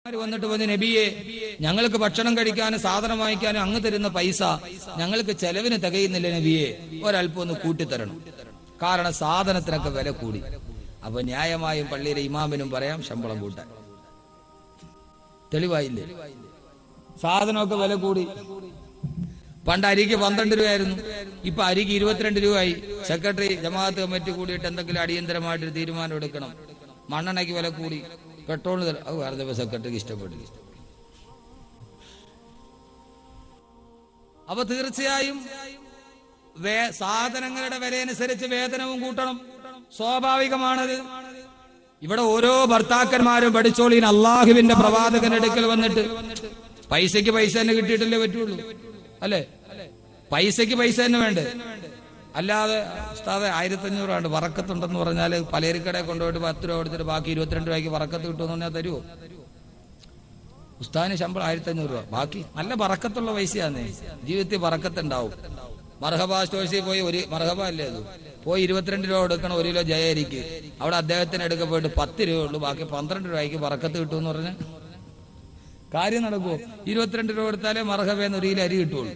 വന്നിട്ട് പറഞ്ഞു, നബിയെ, ഞങ്ങൾക്ക് ഭക്ഷണം കഴിക്കാനും സാധനം വാങ്ങിക്കാനും അങ്ങ് തരുന്ന പൈസ ഞങ്ങൾക്ക് ചെലവിന് തികയുന്നില്ല നബിയെ, ഒരല്പം ഒന്ന് കൂട്ടിത്തരണം. കാരണം സാധനത്തിനൊക്കെ വില കൂടി. അപ്പൊ ന്യായമായും പള്ളിയിലെ ഇമാമിനും പറയാം ശമ്പളം കൂട്ടാൻ. തെളിവായില്ലേ? സാധനമൊക്കെ വില കൂടി. പണ്ട് അരിക്ക് 12 രൂപയായിരുന്നു, ഇപ്പൊ അരിക്ക് 22 രൂപയായി. സെക്രട്ടറി ജമാഅത്ത് കമ്മിറ്റി കൂടിയിട്ട് എന്തെങ്കിലും അടിയന്തരമായിട്ടൊരു തീരുമാനം എടുക്കണം. മണ്ണെണ്ണയ്ക്ക് വില കൂടി, പെട്രോളിന് അത് വേറെ സെക്രട്ടറിക്ക് ഇഷ്ടപ്പെട്ടില്ല. അപ്പൊ തീർച്ചയായും സാധനങ്ങളുടെ വിലയനുസരിച്ച് വേതനവും കൂട്ടണം, സ്വാഭാവികമാണത്. ഇവിടെ ഓരോ ഭർത്താക്കന്മാരും പഠിച്ചോളീൻ, അള്ളാഹുവിന്റെ പ്രവാചകന്റെ അടുക്കൽ വന്നിട്ട് പൈസക്ക് പൈസ തന്നെ കിട്ടിയിട്ടല്ലേ പറ്റുള്ളൂ, അല്ലെ? പൈസക്ക് പൈസ തന്നെ വേണ്ടേ? അല്ലാതെ ഉസ്താദെ 1500 വറക്കത്തുണ്ടെന്ന് പറഞ്ഞാല് പലചരക്കടയെ കൊണ്ടുപോയിട്ട് 10 രൂപ കൊടുത്തിട്ട് ബാക്കി 22 രൂപയ്ക്ക് വറക്കത്ത് കിട്ടുമെന്ന് പറഞ്ഞാൽ തരുമോ? ഉസ്താദിന് ശമ്പളം 1500 രൂപ, ബാക്കി നല്ല വറക്കത്തുള്ള പൈസയാന്നേ. ജീവിതത്തിൽ വറക്കത്തുണ്ടാവും. മർഹബ സ്റ്റോഴ്സിൽ പോയി ഒരു മർഹബ അല്ലേ അത് പോയി 22 രൂപ കൊടുക്കണം 1 കിലോ ജയരിക്ക്. അവിടെ അദ്ദേഹത്തിന് എടുക്ക പോയിട്ട് 10 രൂപ ഉള്ളൂ, ബാക്കി 12 രൂപയ്ക്ക് വറക്കത്ത് കിട്ടുമെന്ന് പറഞ്ഞ് കാര്യം നടക്കുമോ? 22 രൂപ കൊടുത്താലേ മർഹബേന്ന് 1 കിലോ അരി കിട്ടുള്ളൂ.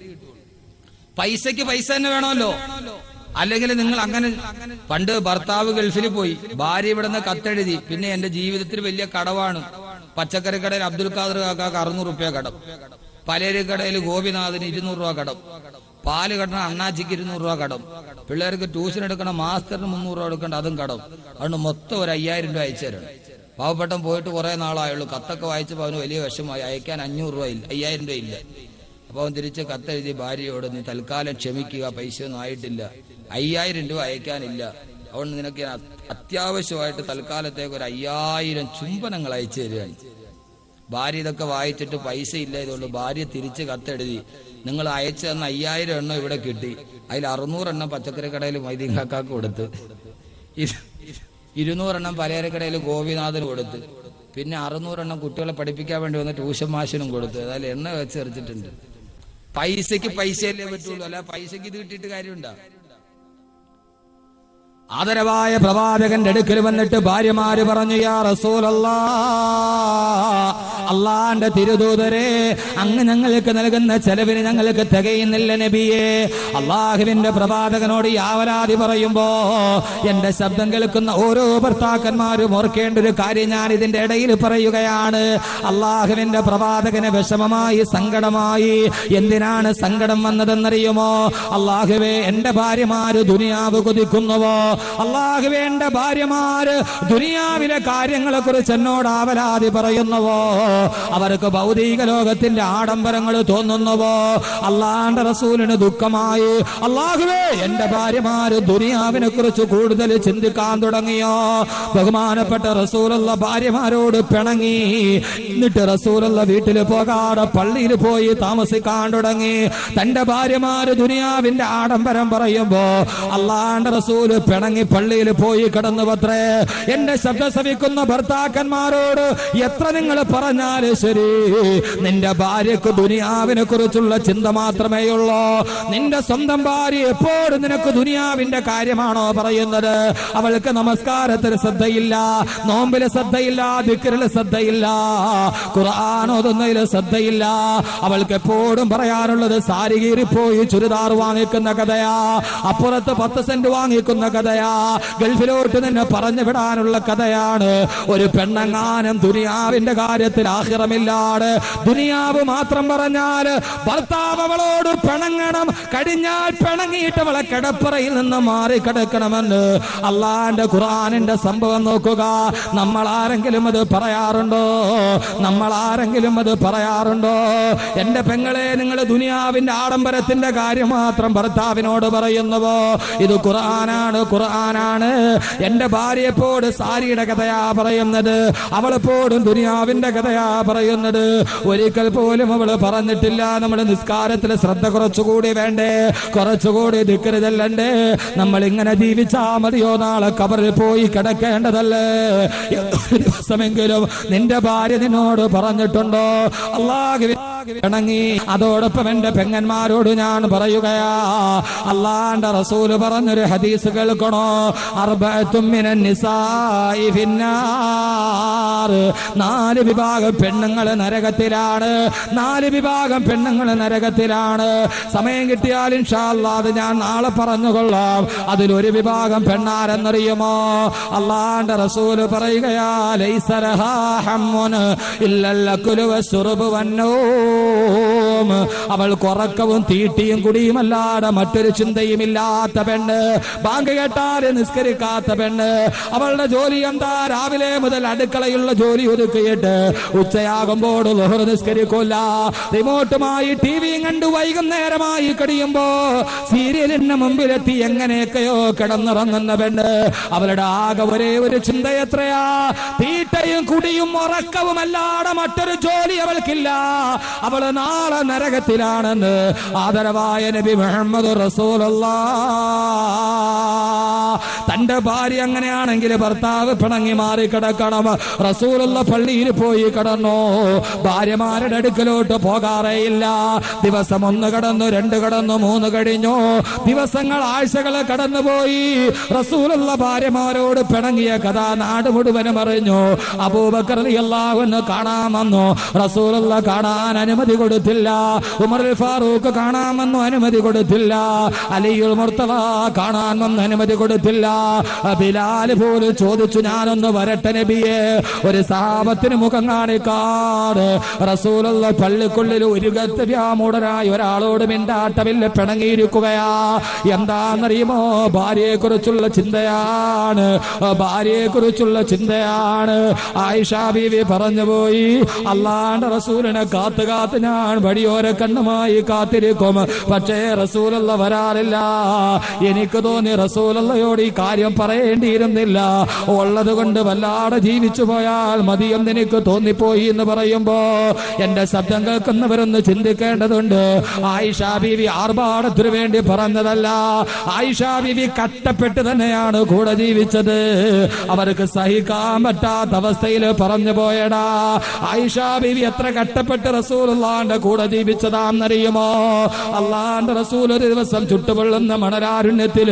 പൈസക്ക് പൈസ തന്നെ വേണമല്ലോ. അല്ലെങ്കിൽ നിങ്ങൾ അങ്ങനെ, പണ്ട് ഭർത്താവ് ഗൾഫിൽ പോയി, ഭാര്യ ഇവിടെ നിന്ന് കത്തെഴുതി, പിന്നെ എന്റെ ജീവിതത്തിൽ വലിയ കടവാണ്. പച്ചക്കറി കടയിൽ അബ്ദുൽ ഖാദർ കാക്കാക്ക് 600 രൂപ കടം, പലചരക്കടയിൽ ഗോപിനാഥിന് 200 രൂപ കടം, പാല് കടണം അണ്ണാച്ചിക്ക് 200 രൂപ കടം, പിള്ളേർക്ക് ട്യൂഷൻ എടുക്കണം മാസ്റ്ററിന് 300 രൂപ എടുക്കേണ്ട അതും കടം. അതുകൊണ്ട് മൊത്തം ഒരു 5000 രൂപ അയച്ചു തരണം. പാവപ്പെട്ടം പോയിട്ട് കുറെ നാളായുള്ളൂ, കത്തൊക്കെ വായിച്ചപ്പോൾ അവന് വലിയ വിഷമമായി. അയക്കാൻ 500 രൂപ ഇല്ല, 5000 രൂപ ഇല്ല. അപ്പൊ അവൻ തിരിച്ച് കത്തെഴുതി ഭാര്യയോട്, നീ തൽക്കാലം ക്ഷമിക്കുക, പൈസയൊന്നും ആയിട്ടില്ല, 5000 രൂപ അയക്കാനില്ല, അതുകൊണ്ട് നിനക്ക് അത്യാവശ്യമായിട്ട് തൽക്കാലത്തേക്ക് ഒരു 5000 ചുംബനങ്ങൾ അയച്ചു തരികയാണ്. ഭാര്യ ഇതൊക്കെ വായിച്ചിട്ട് പൈസ ഇല്ല, ഇതുകൊണ്ട് ഭാര്യ തിരിച്ച് കത്തെഴുതി, നിങ്ങൾ അയച്ചു തന്ന 5000 എണ്ണം ഇവിടെ കിട്ടി, അതിൽ 600 എണ്ണം പച്ചക്കറി കടയിൽ മൈദീൻ കാക്കാക്ക് കൊടുത്ത്, 200 എണ്ണം പലചരക്കടയിൽ ഗോപിനാഥന് കൊടുത്ത്, പിന്നെ 600 എണ്ണം കുട്ടികളെ പഠിപ്പിക്കാൻ വേണ്ടി വന്ന ട്യൂഷൻ മാഷിനും കൊടുത്ത്. അതായത് എണ്ണ വെച്ച് എറിച്ചിട്ടുണ്ട്. പൈസക്ക് പൈസയല്ലേ പറ്റുള്ളൂ, അല്ല പൈസക്ക് ഇത് കിട്ടിയിട്ട് കാര്യമുണ്ടോ? ആദരവായ പ്രവാചകന്റെ അടുക്കൽ വന്നിട്ട് ഭാര്യമാര് പറഞ്ഞു, യാ റസൂലല്ലാഹ്, അള്ളാന്റെ തിരുദൂതരെ, അങ്ങ് ഞങ്ങൾക്ക് നൽകുന്ന ചെലവിന് ഞങ്ങൾക്ക് തികയുന്നില്ല നബിയെ. അള്ളാഹുവിന്റെ പ്രവാചകനോട് യാവലാതി പറയുമ്പോ എന്റെ ശബ്ദം കേൾക്കുന്ന ഓരോ ഭർത്താക്കന്മാരും ഓർക്കേണ്ട ഒരു കാര്യം ഞാൻ ഇതിന്റെ ഇടയിൽ പറയുകയാണ്. അള്ളാഹുവിന്റെ പ്രവാചകന് വിഷമമായി, സങ്കടമായി. എന്തിനാണ് സങ്കടം വന്നതെന്നറിയുമോ? അള്ളാഹുവേ, എന്റെ ഭാര്യമാര് ദുനിയാവ് കൊതിക്കുന്നുവോ? അള്ളാഹുവേ, എന്റെ ഭാര്യമാര് ദുനിയാവിലെ കാര്യങ്ങളെ കുറിച്ച് എന്നോട് ആവലാതി പറയുന്നുവോ? അവർക്ക് ഭൗതിക ലോകത്തിന്റെ ആഡംബരങ്ങൾ തോന്നുന്നുവോ? അള്ളാന്റെ റസൂലിന് ദുഃഖമായി. അള്ളാഹുവേ, എന്റെ ഭാര്യമാര് ദുനിയാവിനെ കുറിച്ച് കൂടുതൽ ചിന്തിക്കാൻ തുടങ്ങിയോ? ബഹുമാനപ്പെട്ട റസൂലുള്ള ഭാര്യമാരോട് പിണങ്ങി. എന്നിട്ട് റസൂലുള്ള വീട്ടിൽ പോകാതെ പള്ളിയിൽ പോയി താമസിക്കാൻ തുടങ്ങി. തന്റെ ഭാര്യമാര് ദുനിയാവിന്റെ ആഡംബരം പറയുമ്പോ അള്ളാന്റെ റസൂല് പിണങ്ങി പള്ളിയിൽ പോയി കിടന്നു പത്രേ. എന്റെ ശബ്ദം ശ്രവിക്കുന്ന ഭർത്താക്കന്മാരോട് എത്ര നിങ്ങൾ പറഞ്ഞാലും ശരി, നിന്റെ ഭാര്യക്ക് ദുനിയാവിനെ കുറിച്ചുള്ള ചിന്ത മാത്രമേ ഉള്ളൂ. നിന്റെ സ്വന്തം ഭാര്യ എപ്പോഴും നിനക്ക് ദുനിയാവിന്റെ കാര്യമാണോ പറയുന്നത്? അവൾക്ക് നമസ്കാരത്തിൽ ശ്രദ്ധയില്ല, നോമ്പില് ശ്രദ്ധയില്ല, ദിക്റില് ശ്രദ്ധയില്ല, ഖുർആൻ ഓതുന്നതിൽ ശ്രദ്ധയില്ല. അവൾക്ക് എപ്പോഴും പറയാനുള്ളത് സാരി കീറിപ്പോയി ചുരിദാർ വാങ്ങിക്കുന്ന കഥയാ, അപ്പുറത്ത് 10 സെന്റ് വാങ്ങിക്കുന്ന കഥയാ, ഗൾഫിലോട്ട് നിന്നെ പറഞ്ഞു വിടാനുള്ള കഥയാണ്. ഒരു പെണ്ണങ്ങാനും ദുനിയാവിന്റെ കാര്യത്തിൽ ആഖിറമില്ലാതെ ദുനിയാവ് മാത്രം പറഞ്ഞാൽ ഭർത്താവ് അവളോട് പിണങ്ങണം, കഴിഞ്ഞാൽ പിണങ്ങിയിട്ട് അവളെ കിടപ്പറയിൽ നിന്ന് മാറി കിടക്കണമെന്ന് അള്ളാന്റെ ഖുർആനിന്റെ സംഭവം നോക്കുക. നമ്മൾ ആരെങ്കിലും അത് പറയാറുണ്ടോ? നമ്മൾ ആരെങ്കിലും അത് പറയാറുണ്ടോ? എന്റെ പെങ്ങളെ, നിങ്ങൾ ദുനിയാവിന്റെ ആഡംബരത്തിന്റെ കാര്യം മാത്രം ഭർത്താവിനോട് പറയുന്നുവോ? ഇത് ഖുർആനാണ്, ഖുർആനാണ്. എന്റെ ഭാര്യയെപ്പോട് സാരിയുടെ കഥയാ പറയുന്നത്, അവളെപ്പോഴും ദുനിയാവിന്റെ കഥയാ പറയുന്നത്. ഒരിക്കൽ പോലും അവള് പറഞ്ഞിട്ടില്ല നമ്മുടെ നിസ്കാരത്തിൽ ശ്രദ്ധ കുറച്ചുകൂടി വേണ്ടേ, കുറച്ചുകൂടി ദിക്റ് ചെല്ലണ്ടേ, നമ്മൾ ഇങ്ങനെ ജീവിച്ചാ മതിയോ, നാളെ ഖബറിൽ പോയി കിടക്കേണ്ടതല്ലേ? ദിവസമെങ്കിലും നിന്റെ ഭാര്യ നിന്നോട് പറഞ്ഞിട്ടുണ്ടോ? അല്ലാഹുവേ ഇണങ്ങി. അതോടൊപ്പം എന്റെ പെങ്ങന്മാരോട് ഞാൻ പറയുകയാ, അള്ളാന്റെ റസൂല് പറഞ്ഞൊരു ഹദീസ് കേൾക്കണോ? അർബഅത്തും മിനൻ നിസാഇ ഫിന്നാർ, 4 വിഭാഗം വിഭാഗം പെണ്ണുങ്ങൾ നരകത്തിലാണ്. 4 വിഭാഗം പെണ്ണുങ്ങൾ നരകത്തിലാണ്. സമയം കിട്ടിയാൽ ഇൻഷാ അല്ലാഹ് അത് ഞാൻ നാളെ പറഞ്ഞുകൊള്ളാം. അതിലൊരു വിഭാഗം പെണ്ണാരെന്നറിയുമോ? അല്ലാഹുവിന്റെ റസൂൽ പറയുകയാ, ലൈസ ലഹാ ഹമ്മുൻ ഇല്ലൽ അക്ലു വശ്റുബു വന്നൂം. അവൾ ഉറക്കവും തീറ്റിയും കുടിയുമല്ലാതെ മറ്റൊരു ചിന്തയും ഇല്ലാത്ത പെണ്ണ്. ബാങ്ക് കേട്ടാല് നിസ്കരിക്കാത്ത പെണ്ണ്. അവളുടെ ജോലി എന്താ? രാവിലെ മുതൽ അടുക്കളയുള്ള ജോലി ഒതുക്കിയിട്ട് ഉച്ചയാകുമ്പോൾ ളുഹർ നിസ്കരിക്കൂല. റിമോട്ടുമായി ടിവിയും കണ്ട് വൈകുന്നേരമായി കഴിയുമ്പോ സീരിയലിന് മുമ്പിലെത്തി എങ്ങനെയൊക്കെയോ കിടന്നുറങ്ങുന്ന പെണ്ണ്. അവളുടെ ആകെ ഒരേ ഒരു ചിന്ത എത്രയാ? തീറ്റയും കുടിയും ഉറക്കവുമല്ലാതെ മറ്റൊരു ജോലി അവൾക്കില്ല. അവള് നാളെ നരകത്തിലാണെന്ന് ആദരവായ നബി മുഹമ്മദ് റസൂലുള്ളാഹ്. തന്റെ ഭാര്യ അങ്ങനെയാണെങ്കിൽ ഭർത്താവ് പിണങ്ങി മാറി കിടക്കണം. റസൂലുള്ള പള്ളിയിൽ പോയി കിടന്നു. ഭാര്യമാരുടെ അടുക്കലോട്ട് പോകാറേയില്ല. ദിവസം 1 കടന്നു, 2 കടന്നു, 3 കഴിഞ്ഞു. ദിവസങ്ങൾ, ആഴ്ചകൾ കടന്നുപോയി. റസൂലുള്ള ഭാര്യമാരോട് പിണങ്ങിയ കഥ നാട് മുഴുവനും അറിഞ്ഞു. അബൂബക്കർ റളിയല്ലാഹു അൻഹു കാണാൻ വന്നു. റസൂലുള്ള കാണാൻ അനുമതി കൊടുത്തില്ല. ഉമർ ഫാറൂഖ് കാണാമെന്ന് അനുമതി കൊടുത്തില്ല. അലിയുൽ മുർത്തള കാണാൻ വന്ന് അനുമതി കൊടുത്തില്ല. ബിലാൽ പോലും ചോദിച്ചു, ഞാനൊന്ന് വരട്ടെ നബിയെ, ഒരു സഹാബത്തിന് മുഖം കാണിക്കാട്. റസൂലുള്ള പള്ളിക്കുള്ളിൽ ഒരു ഗത്യവ്യാമൂഢനായ ഒരാളോട് മിണ്ടാട്ടമില്ല, പിണങ്ങിയിരിക്കുകയാ. എന്താണെന്നറിയുമോ? ഭാര്യയെ കുറിച്ചുള്ള ചിന്തയാണ്. ഭാര്യയെ കുറിച്ചുള്ള ചിന്തയാണ്. ആയിഷ ബീവി പറഞ്ഞുപോയി, അല്ലാഹുവിന്റെ റസൂലിനെ കാത്തു കാത്ത് ഞാൻ വഴിയോര കണ്ണുമായി കാത്തിരിക്കും. പക്ഷേ റസൂലുള്ള വരാറില്ല. എനിക്ക് തോന്നി റസൂലുള്ളയോട് ഈ കാര്യം പറയേണ്ടിയിരുന്നില്ല. ഉള്ളത് കൊണ്ട് വല്ലാതെ ജീവിച്ചു പോയാൽ മതിയെന്ന് എനിക്ക് തോന്നിപ്പോയി എന്ന് പറയുമ്പോ എന്റെ ശബ്ദം കേൾക്കുന്നവരൊന്ന് ചിന്തിക്കേണ്ടതുണ്ട്. ആയിഷ ബീവി ആർഭാടത്തിനു വേണ്ടി പറഞ്ഞതല്ല. ആയിഷ ബീവി കഷ്ടപ്പെട്ട് തന്നെയാണ് കൂടെ ജീവിച്ചത്. അവർക്ക് സഹിക്കാൻ പറ്റാത്ത അവസ്ഥയിൽ പറഞ്ഞു പോയടാ. ആയിഷ ബീവി എത്ര കഷ്ടപ്പെട്ട് റസൂലുള്ളാഹിന്റെ കൂടെ ജീവിച്ചതാണെന്നറിയുമോ? അല്ലാഹുവിന്റെ റസൂൽ ഒരു ദിവസം ചുട്ടുപൊള്ളുന്ന മണലാരുണ്യത്തിൽ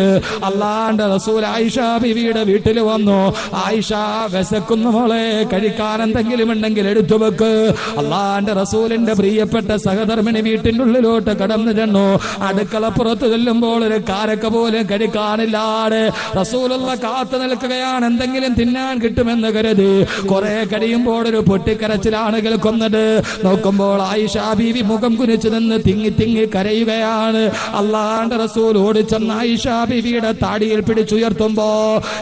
അല്ലാഹുവിന്റെ റസൂൽ ആയിഷ ബീവിയുടെ വീട്ടിൽ വന്നു. ആയിഷ, വിശക്കുന്നു മോളെ, കഴിക്കാൻ എന്തെങ്കിലും ഉണ്ടെങ്കിൽ എടുത്തു വെക്ക്. അല്ലാഹുവിന്റെ റസൂലിന്റെ പ്രിയപ്പെട്ട സഹധർമ്മിണി വീട്ടിന്റെ ഉള്ളിലോട്ട് കടന്നു ചെന്നു. അടുക്കളപ്പുറത്ത് ചെല്ലുമ്പോൾ ഒരു കാരക്ക പോലും കഴിക്കാനില്ലാതെ റസൂലുള്ള കാത്തു നിൽക്കുകയാണ്. എന്തെങ്കിലും തിന്നാൻ കിട്ടുമെന്ന് കരുതി. കുറെ കഴിയുമ്പോൾ ഒരു പൊട്ടിക്കരച്ചിലാണ് കേൾക്കുന്നത്. നോക്കുമ്പോൾ ആയിഷ ബീവി മുഖം കുനിച്ചു നിന്ന് തിങ്ങി തിങ്ങി കരയുകയാണ്. അല്ലാഹുവിന്റെ റസൂൽ ഓടിച്ചെന്ന് ആയിഷ ബീവിയുടെ താടിയിൽ പിടിച്ചുയർത്തുമ്പോ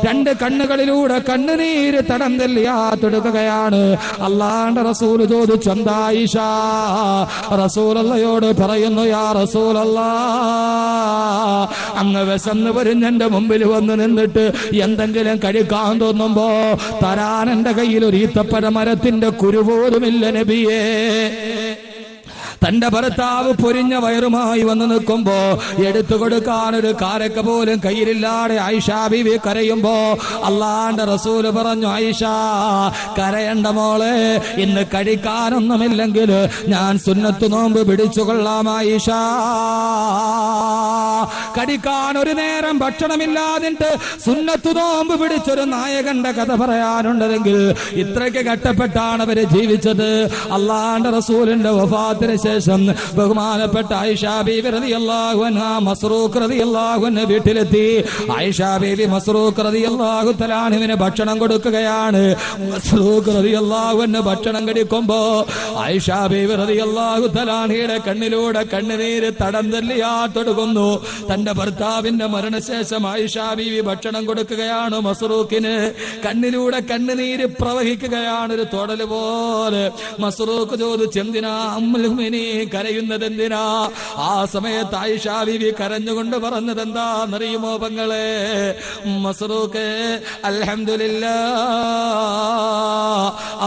2 കണ്ണുകളിലൂടെ കണ്ണുനീര് തടം തെല്ലിയാത്തെടുക്കുകയാണ്. അല്ലാഹുവിന്റെ റസൂൽ ചോദിച്ചു, എന്താ ആയിഷ? റസൂലുള്ളയോട് പറയുന്നു, യാ റസൂലല്ലാഹ്, അങ്ങ് വിശന്ന് വരുന്നെന്റെ മുമ്പിൽ വന്ന് നിന്നിട്ട് എന്തെങ്കിലും കഴിക്കാൻ തോന്നുമ്പോ തരാൻ എന്റെ കയ്യിൽ ഒരു ഈത്തപ്പഴ മരത്തിന്റെ കുരു പോലുമില്ല നബിയേ. തന്റെ ഭർത്താവ് പൊരിഞ്ഞ വയറുമായി വന്ന് നിൽക്കുമ്പോ എടുത്തു കൊടുക്കാൻ ഒരു കാരക്ക പോലും കയ്യിലില്ലാതെ ആയിഷ ബീവി കരയുമ്പോ അല്ലാഹുവിന്റെ റസൂൽ പറഞ്ഞു, ആയിഷ കരയണ്ട മോളെ, ഇന്ന് കഴിക്കാനൊന്നുമില്ലെങ്കിൽ ഞാൻ സുന്നത്ത് നോമ്പ് പിടിച്ചുകൊള്ളാം. ആയിഷ, കഴിക്കാൻ ഒരു നേരം ഭക്ഷണമില്ലാതിട്ട് സുന്നത്ത് നോമ്പ് പിടിച്ചൊരു നായകന്റെ കഥ പറയാനുണ്ടെങ്കിൽ ഇത്രയ്ക്ക് കഷ്ടപ്പെട്ടാണ് അവര് ജീവിച്ചത്. അല്ലാഹുവിന്റെ റസൂലിന്റെ വഫാത്തിന് ശേഷം ബഹുമാനപ്പെട്ട ആയിഷ ബീവി റളിയല്ലാഹു അൻഹാ മസ്റൂഖ് റളിയല്ലാഹു അൻഹു വീട്ടിലെത്തി. ആയിഷ ബീവി മസ്റൂഖ് റളിയല്ലാഹു തആല അൻഹുവിന് ഭക്ഷണം കൊടുക്കുകയാണ്. മസ്റൂഖ് റളിയല്ലാഹു അൻഹു ഭക്ഷണം കഴിക്കുമ്പോ ആയിഷ ബീവി റളിയല്ലാഹു തആല അൻഹയുടെ കണ്ണിലൂടെ കണ്ണുനീര് തടം തെല്ലിയാത്തൊടുക്കുന്നു. തന്റെ ഭർത്താവിന്റെ മരണശേഷം ആയിഷ ബീവി ഭക്ഷണം കൊടുക്കുകയാണ്. മസ്റൂഖിന് കണ്ണിലൂടെ കണ്ണുനീര് പ്രവഹിക്കുകയാണ്, ഒരു തൊടല് പോലെ. മസ്റൂഖ് ചോദിച്ചു, എന്തിനാ ഉമ്മുൽ മുഅ്മിനീൻ കരയുന്നത് എന്തിനാ? ആ സമയത്ത് ആയിഷ ബീവി കരഞ്ഞുകൊണ്ട് പറഞ്ഞത് എന്താണെന്നറിയുമോ പെങ്ങളെ? മസ്റൂഖ്, അൽഹംദുലില്ലാഹ്,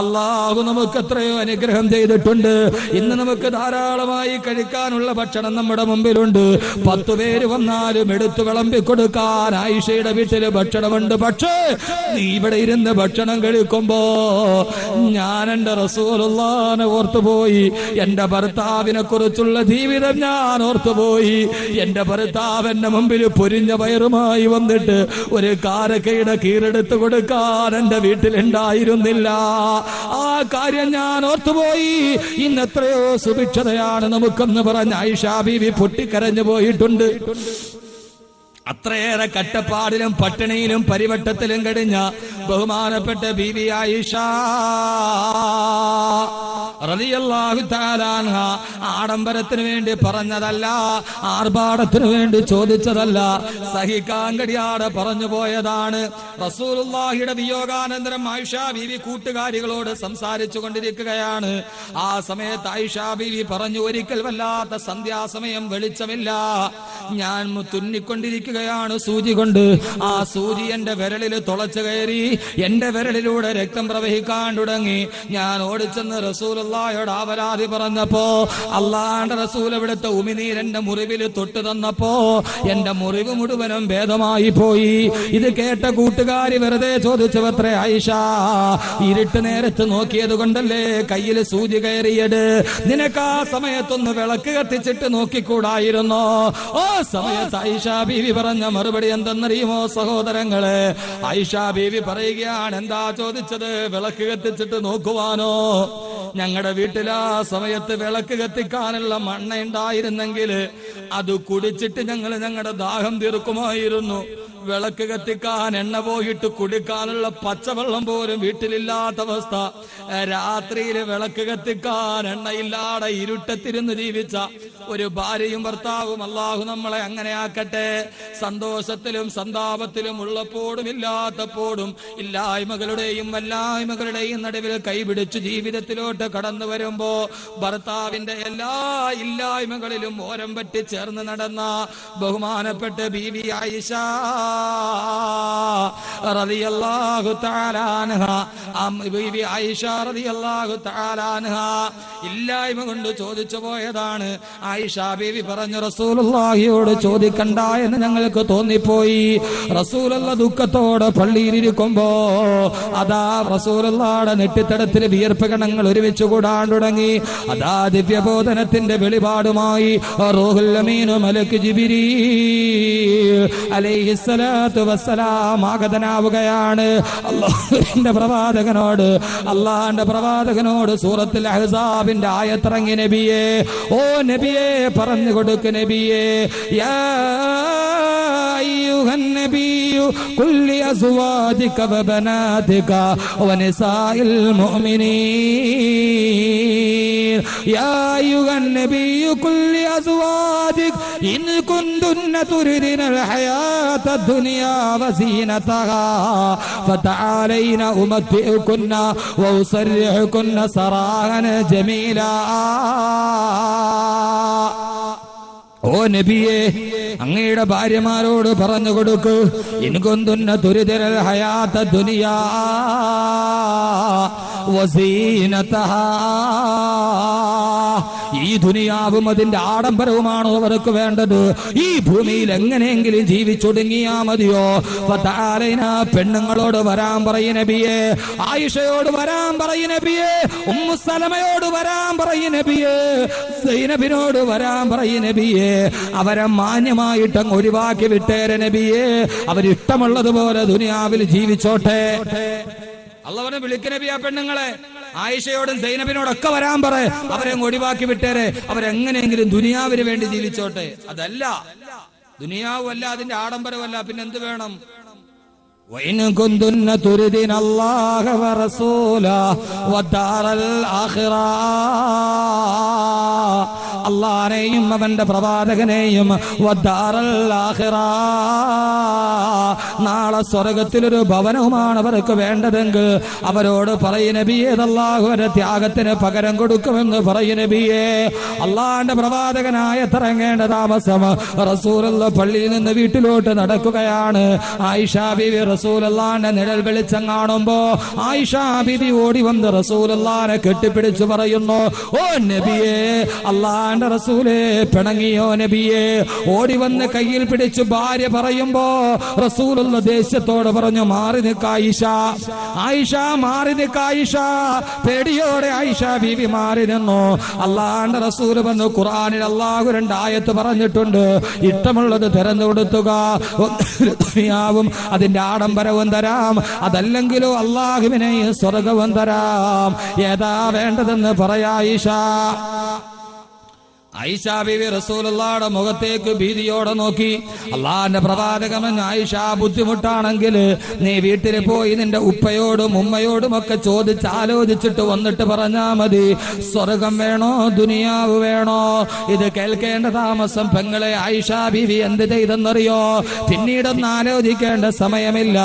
അല്ലാഹു നമുക്ക് എത്രയോ അനുഗ്രഹം ചെയ്തിട്ടുണ്ട്. ഇന്ന് നമുക്ക് ധാരാളമായി കഴിക്കാനുള്ള ഭക്ഷണം നമ്മുടെ മുമ്പിലുണ്ട്. 10 പേര് വന്നാലും എടുത്തു വിളമ്പി കൊടുക്കാൻ ആയിഷയുടെ വീട്ടില് ഭക്ഷണമുണ്ട്. പക്ഷേ നീ ഇവിടെ ഇരുന്ന് ഭക്ഷണം കഴിക്കുമ്പോ ഞാൻ എന്റെ റസൂലുള്ളാഹിനെ ഓർത്തുപോയി. എന്റെ ഭർത്താവ് ഭർത്താവിനെ കുറിച്ചുള്ള ജീവിതം ഞാൻ ഓർത്തുപോയി. എന്റെ ഭർത്താവ് എന്റെ മുമ്പിൽ പൊരിഞ്ഞ വയറുമായി വന്നിട്ട് ഒരു കാരക്കയുടെ കീറെടുത്ത് കൊടുക്കാൻ എന്റെ വീട്ടിലുണ്ടായിരുന്നില്ല. ആ കാര്യം ഞാൻ ഓർത്തുപോയി. ഇന്ന് എത്രയോ സുഭിക്ഷതയാണ് നമുക്കെന്ന് പറഞ്ഞ ആയിഷ ബീവി പൊട്ടിക്കരഞ്ഞു പോയിട്ടുണ്ട്. അത്രയേറെ കട്ടപ്പാടിലും പട്ടിണിയിലും പരിവട്ടത്തിലും കഴിഞ്ഞ ബഹുമാനപ്പെട്ട ബീവി ആയിഷ റളിയല്ലാഹു തആല അൻഹ ആഡംബരത്തിന് വേണ്ടി പറഞ്ഞതല്ല, ആർഭാടത്തിന് വേണ്ടി ചോദിച്ചതല്ല, സഹിക്കാൻ കഴിയാതെ പറഞ്ഞു പോയതാണ്. റസൂലുള്ളാഹിയുടെ വിയോഗാനന്തരം ആയിഷ ബീവി കൂട്ടുകാരികളോട് സംസാരിച്ചു കൊണ്ടിരിക്കുകയാണ്. ആ സമയത്ത് ആയിഷ ബീവി പറഞ്ഞു, ഒരിക്കൽ വല്ലാത്ത സന്ധ്യാസമയം വെളിച്ചമില്ല, ഞാൻ തുന്നിക്കൊണ്ടിരിക്കുകയാണ് സൂചി കൊണ്ട്. ആ സൂചി എന്റെ വിരലിൽ തുളച്ചു കയറി, എന്റെ വിരലിലൂടെ രക്തം പ്രവഹിക്കാൻ തുടങ്ങി. ഞാൻ ഓടിച്ചെന്ന് റസൂലുള്ളാഹിയോട് ആവലാതി പറഞ്ഞപ്പോ അള്ളാന്റെ റസൂൽ ഇവിടുത്തെ ഉമിനീരെന്റെ മുറിവിൽ തൊട്ടു തന്നപ്പോ എന്റെ മുറിവ് മുഴുവനും ഭേദമായി പോയി. ഇത് കേട്ട കൂട്ടുകാരി വെറുതെ ചോദിച്ചവത്രേ, ആയിഷ ഇരുട്ട് നേരത്ത് നോക്കിയത് കൊണ്ടല്ലേ കയ്യിൽ സൂചി കയറിയത്, നിനക്ക് ആ സമയത്തൊന്ന് വിളക്ക് കത്തിച്ചിട്ട് നോക്കിക്കൂടായിരുന്നോ? ഓ സമയത്ത് ആയിഷ ബീവി പറഞ്ഞ മറുപടി എന്തെന്നറിയുമോ സഹോദരങ്ങളെ? ആയിഷ ബീവി പറയുകയാണ്, എന്താ ചോദിച്ചത്? വിളക്ക് കത്തിച്ചിട്ട് നോക്കുവാനോ? ഞങ്ങളുടെ വീട്ടിൽ ആ സമയത്ത് വിളക്ക് കത്തിക്കാനുള്ള മണ്ണ ഉണ്ടായിരുന്നെങ്കിൽ അത് കുടിച്ചിട്ട് ഞങ്ങളുടെ ദാഹം തീർക്കുമായിരുന്നു. വിളക്ക് കത്തിക്കാൻ എണ്ണ പോയിട്ട് കുടിക്കാനുള്ള പച്ചവെള്ളം പോലും വീട്ടിലില്ലാത്ത അവസ്ഥ. രാത്രിയിൽ വിളക്ക് കത്തിക്കാൻ എണ്ണയില്ലാതെ ഇരുട്ടത്തിരുന്ന് ജീവിച്ച ഒരു ഭാര്യയും ഭർത്താവും അള്ളാഹു നമ്മളെ അങ്ങനെ ആക്കട്ടെ. സന്തോഷത്തിലും സന്താപത്തിലും ഉള്ളപ്പോഴും ഇല്ലാത്തപ്പോഴും ഇല്ലായ്മകളുടെയും വല്ലായ്മകളുടെയും നടുവിൽ കൈപിടിച്ച് ജീവിതത്തിലോട്ട് കടന്നു വരുമ്പോ ഭർത്താവിന്റെ എല്ലാ ഇല്ലായ്മകളിലും ഓരം പറ്റി ചേർന്ന് നടന്ന ബഹുമാനപ്പെട്ട ബീവി ആയിഷ റളിയല്ലാഹു തആല അൻഹ, ബീവി ആയിഷ റളിയല്ലാഹു തആല അൻഹ ഇല്ലായ്മ കൊണ്ട് ചോദിച്ചു പോയതാണ്. ആയിഷ ബീവി പറഞ്ഞു, റസൂലുള്ളാഹിയോട് ചോദിക്കണ്ട എന്ന് ഞങ്ങൾക്ക് തോന്നിപ്പോയി. റസൂലുള്ള ദുഃഖത്തോടെ പള്ളിയിലിരിക്കുമ്പോ അതാ റസൂലുള്ളാഹിയുടെ നെറ്റിത്തടത്തിൽ വിയർപ്പ് കണങ്ങൾ ഒരുമിച്ച് കൂടാൻ തുടങ്ങി. അതാ ദിവ്യബോധനത്തിന്റെ വെളിപാടുമായി റൂഹുൽ അമീൻ മലക്ക് ജിബ്രീൽ അലൈഹിസ്സലാത്തു വസ്സലാം ആഗതനാവുകയാണ്. അല്ലാഹുവിന്റെ പ്രവാചകനോട് സൂറത്തുൽ അഹ്സാബിന്റെ ആയത്തിറങ്ങി, നബിയേ, ഓ നബിയേ പറഞ്ഞു കൊടുക്ക് നബിയേ, യാ അയ്യുഹൻ നബിയു കുല്ലി അസ്വാജിക വബനാതിക വനിസാഇൽ മുഅ്മിനീൻ, യാ അയ്യുഹൻ നബിയു കുല്ലി അസ്വാജിക ഇൻ കുന്തുന്ന തുരിദിനൽ ഹയാത ദുനിയാ വസീനതഹാ ഫതആലൈന ഉമത്തിഉകുന്ന വഉസർരിഹുകുന്ന സറാഹൻ ജമീലാ. ഓ നബിയേ, അങ്ങയുടെ ഭാര്യമാരോട് പറഞ്ഞു കൊടുക്കൂ, ഇൻകുന്തുന്ന തുരിദിനൽ ഹയാത ദുനിയാ വസീനതഹാ, ഈ ദുനിയാവും അതിന്റെ ആഡംബരവുമാണോ അവർക്ക് വേണ്ടത്? ഈ ഭൂമിയിൽ എങ്ങനെയെങ്കിലും ജീവിച്ചൊടുങ്ങിയാ മതിയോ? ഫതആലൈന, പെണ്ണുങ്ങളോട് വരാൻ പറയും നബിയേ, ആയിഷയോട് വരാൻ പറയും നബിയേ, ഉമ്മു സലമയോട് വരാൻ പറയും നബിയേ, സൈനബിനോട് വരാൻ പറയും നബിയേ. അവരെ മാന്യമായിട്ട് അങ്ങ് ഒഴിവാക്കി വിട്ടേരെ നബിയേ, അവരിഷ്ടമുള്ളതുപോലെ ദുനിയാവിൽ ജീവിച്ചോട്ടെ. അള്ളാഹുവിനെ വിളിക്ക് നബിയാ പെണ്ണുങ്ങളെ, ആയിഷയോടും സൈനബിനോടൊക്കെ വരാൻ പറ, അവരെ ഒഴിവാക്കി വിട്ടേരെ, അവരെങ്ങനെയെങ്കിലും ദുനിയാവിന് വേണ്ടി ജീവിച്ചോട്ടെ. അതല്ല, ദുനിയാവല്ല, അതിന്റെ ആഡംബരമല്ല, പിന്നെന്ത് വേണം? وَإِن كُنتُنَّ تُرِدْنَ اللَّهَ وَرَسُولَهُ وَالدَّارَ الْآخِرَةَ, അല്ലാഹുവിനെയും അവന്റെ പ്രവാചകനെയും വദ്ദാറൽ ആഖിറ, നാളെ സ്വർഗ്ഗത്തിലൊരു ഭവനവുമാണ് അവർക്ക് വേണ്ടതെങ്കിൽ അവരോട് പറയും നബിയേ, അല്ലാഹുവിന്റെ ത്യാഗത്തിന് പകരം കൊടുക്കുമെന്ന് പറയും നബിയേ. അള്ളാഹുവിന്റെ പ്രവാചകനായ ഇറങ്ങേണ്ട താമസം റസൂലുള്ള പള്ളിയിൽ നിന്ന് വീട്ടിലോട്ട് നടക്കുകയാണ്. ആയിഷ ബീവി റസൂലുള്ളാഹിന്റെ നിഴൽ വെളിച്ചം കാണുമ്പോ ആയിഷ ബീവി ഓടി വന്ന് റസൂലുള്ളാഹിനെ കെട്ടിപ്പിടിച്ചു പറയുന്നു, ഓ നബിയേ, അള്ളാഹുവിന്റെ അള്ളാന്റെ റസൂലേ പിണങ്ങിയോ നബിയെ? ഓടി വന്ന് കയ്യിൽ പിടിച്ചു ഭാര്യ പറയുമ്പോ റസൂലുള്ള ദേഷ്യത്തോട് പറഞ്ഞു, മാറി നിൽക്ക ആയിഷ, ആയിഷ മാറി നിൽക്ക ആയിഷ. പേടിയോടെ ആയിഷ ബീവി മാറി നിന്നു. അള്ളാന്റെ റസൂല് വന്നു, ഖുർആനിൽ അള്ളാഹു 2 ആയത്ത് പറഞ്ഞിട്ടുണ്ട്, ഇഷ്ടമുള്ളത് തിരഞ്ഞെടുത്തുക, ദുനിയാവും അതിന്റെ ആഡംബരവും തരാം, അതല്ലെങ്കിലോ അള്ളാഹുവിനെ സ്വർഗവും തരാം. ഏതാ വേണ്ടതെന്ന് പറയാ ആയിഷ. ആയിഷ ബീവി റസൂലുള്ളാഹിയുടെ മുഖത്തേക്ക് ഭീതിയോടെ നോക്കി. അള്ളാന്റെ പ്രവാചകൻ, ആയിഷ ബുദ്ധിമുട്ടാണെങ്കിൽ നീ വീട്ടിൽ പോയി നിന്റെ ഉപ്പയോടും ഉമ്മയോടും ഒക്കെ ആലോചിച്ചിട്ട് വന്നിട്ട് പറഞ്ഞാ മതി, സ്വർഗം വേണോ ദുനിയാവ് വേണോ? ഇത് കേൾക്കേണ്ട താമസം പെങ്ങളെ ആയിഷ ബീവി എന്ത് ചെയ്തെന്നറിയോ? പിന്നീടൊന്നും ആലോചിക്കേണ്ട സമയമില്ല.